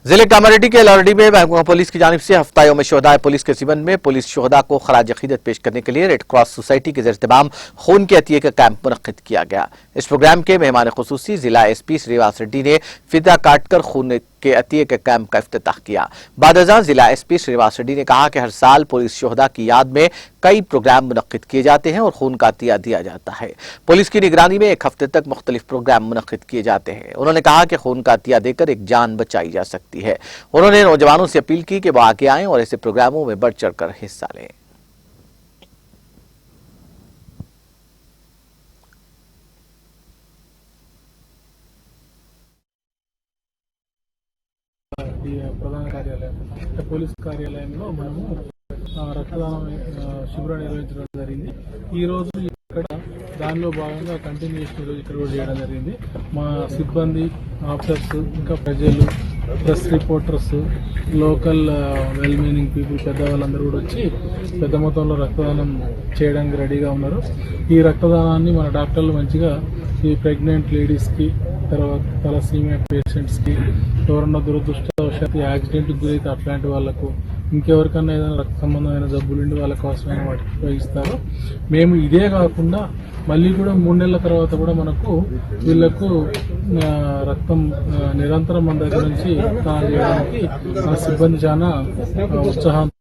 जिले कामारेड्डी के लॉरडी में महकमा पुलिस की जानिब से हफ्ता यौम शुहदा पुलिस के संबंध में पुलिस शुहदा को खराज अकीदत पेश करने के लिए रेड क्रॉस सोसाइटी के ज़ेर-ए-इत्तेमाम खून के अतिये का कैंप मुनक्किद किया गया। इस प्रोग्राम के मेहमान खुसूसी जिला एसपी श्रीनिवास रेड्डी ने फिदा काटकर खून के अतिये के कैंप का इफ्तिताह किया। बादअज़ां जिला एसपी श्रीनिवास रेड्डी ने कहा कि हर साल पुलिस शुहदा की याद में कई प्रोग्राम मुनक्किद किए जाते हैं और खून का अतिया दिया जाता है। पुलिस की निगरानी में एक हफ्ते तक मुख्तलिफ प्रोग्राम मुनक्किद किए जाते हैं। उन्होंने कहा कि खून का अतिया देकर एक जान बचाई जा सकती है। उन्होंने नौजवानों से अपील की कि वो आगे आएं और ऐसे प्रोग्रामों में बढ़ चढ़कर हिस्सा लें। ప్రధాన కార్యాలయం పోలీస్ కార్యాలయంలో మనము రక్తదానం శిబిరం నిర్వహించడం జరిగింది। ఈ రోజు ఇక్కడ దానిలో భాగంగా కంటిన్యూషన్ ఈరోజు ఇక్కడ కూడా చేయడం జరిగింది। మా సిబ్బంది ఆఫీసర్స్ ఇంకా ప్రజలు press reporters local well meaning people పెద్దవాళ్ళందరూ కూడా వచ్చి పెద్ద మొత్తంలో రక్తదానం చేయడానికి రెడీగా ఉన్నారు। ఈ రక్తదానాన్ని మన డాక్టర్లు మంచిగా ఈ ప్రెగ్నెంట్ లేడీస్కి తర్వాత తలసీమియా పేషెంట్స్కి ఎవరన్నా దురదృష్టవశాత్తు యాక్సిడెంట్కి గురైతే అట్లాంటి వాళ్ళకు ఇంకెవరికన్నా ఏదైనా రక్త సంబంధమైన జబ్బులుండి వాళ్ళ కోసమైన వాటికి ఉపయోగిస్తారు। మేము ఇదే కాకుండా మళ్ళీ కూడా 3 నెలల తర్వాత కూడా మనకు వీళ్ళకు రక్తం నిరంతరం మన దగ్గర నుంచి రక్తదానం చేయడానికి మన సిబ్బంది చాలా ఉత్సాహంతో